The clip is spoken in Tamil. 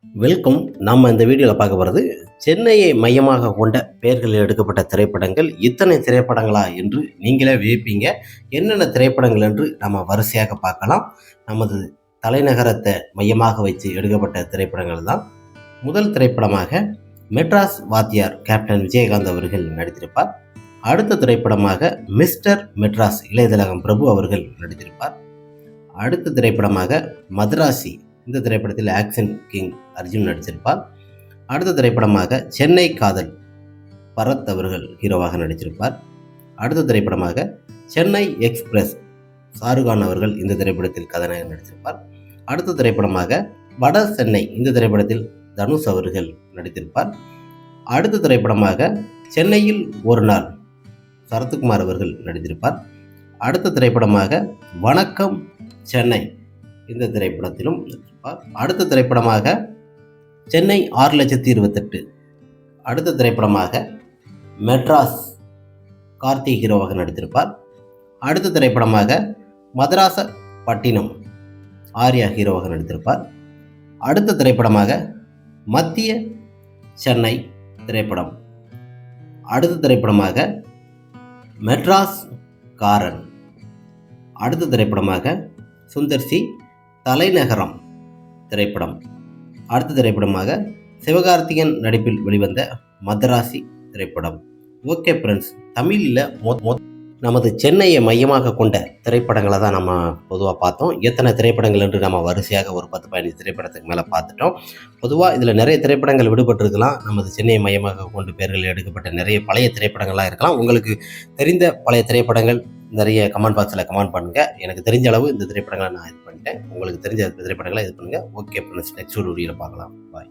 வெல்கம். நம்ம இந்த வீடியோவில் பார்க்க போகிறது சென்னையை மையமாக கொண்ட பெயர்களில் எடுக்கப்பட்ட திரைப்படங்கள் இத்தனை திரைப்படங்களா என்று நீங்களே வியப்பீங்க. என்னென்ன திரைப்படங்கள் என்று நம்ம வரிசையாக பார்க்கலாம். நமது தலைநகரத்தை மையமாக வைத்து எடுக்கப்பட்ட திரைப்படங்கள் தான். முதல் திரைப்படமாக மெட்ராஸ் வாத்தியார் கேப்டன் விஜயகாந்த் அவர்கள் நடித்திருப்பார். அடுத்த திரைப்படமாக மிஸ்டர் மெட்ராஸ் இளையதிலகம் பிரபு அவர்கள் நடித்திருப்பார். அடுத்த திரைப்படமாக மதராசி. இந்த திரைப்படத்தில் ஆக்ஷன் கிங் அர்ஜுன் நடிச்சிருப்பார். அடுத்த திரைப்படமாக சென்னை காதல் பரத் அவர்கள் ஹீரோவாக நடிச்சிருப்பார். அடுத்த திரைப்படமாக சென்னை எக்ஸ்பிரஸ் ஷாருக்கான் அவர்கள் இந்த திரைப்படத்தில் கதாநாயகன் நடித்திருப்பார். அடுத்த திரைப்படமாக வட சென்னை. இந்த திரைப்படத்தில் தனுஷ் அவர்கள் நடித்திருப்பார். அடுத்த திரைப்படமாக சென்னையில் ஒரு நாள் சரத்குமார் அவர்கள் நடித்திருப்பார். அடுத்த திரைப்படமாக வணக்கம் சென்னை. இந்த திரைப்படத்திலும் நடித்திருப்பார். அடுத்த திரைப்படமாக சென்னை 6,28,000. அடுத்த திரைப்படமாக மெட்ராஸ் கார்த்திக் ஹீரோவாக நடித்திருப்பார். அடுத்த திரைப்படமாக மதராச பட்டினம் ஆர்யா ஹீரோவாக நடித்திருப்பார். அடுத்த திரைப்படமாக மத்திய சென்னை திரைப்படம். அடுத்த திரைப்படமாக மெட்ராஸ் காரன். அடுத்த திரைப்படமாக சுந்தர்சி தலைநகரம் திரைப்படம். அடுத்த திரைப்படமாக சிவகார்த்திகேயன் நடிப்பில் வெளிவந்த மதராசி திரைப்படம். ஓகே ஃப்ரெண்ட்ஸ், தமிழில் நமது சென்னையை மையமாக கொண்ட திரைப்படங்களை தான் நம்ம பொதுவாக பார்த்தோம். எத்தனை திரைப்படங்கள் என்று நம்ம வரிசையாக ஒரு 10-15 திரைப்படத்துக்கு மேலே பார்த்துட்டோம். பொதுவாக இதில் நிறைய திரைப்படங்கள் விடுபட்டிருக்கலாம். நமது சென்னையை மையமாக கொண்டு பெயர்கள் எடுக்கப்பட்ட நிறைய பழைய திரைப்படங்கள்லாம் இருக்கலாம். உங்களுக்கு தெரிந்த பழைய திரைப்படங்கள் நிறைய கமெண்ட் பாக்ஸில் கமெண்ட் பண்ணுங்கள். எனக்கு தெரிஞ்ச அளவு இந்த திரைப்படங்களை நான் இது பண்ணிட்டேன். உங்களுக்கு தெரிஞ்ச திரைப்படங்களை இது பண்ணுங்கள். ஓகே ஃப்ரெண்ட்ஸ், நெக்ஸ்ட் வீடியோவில் பார்க்கலாம். பாய்.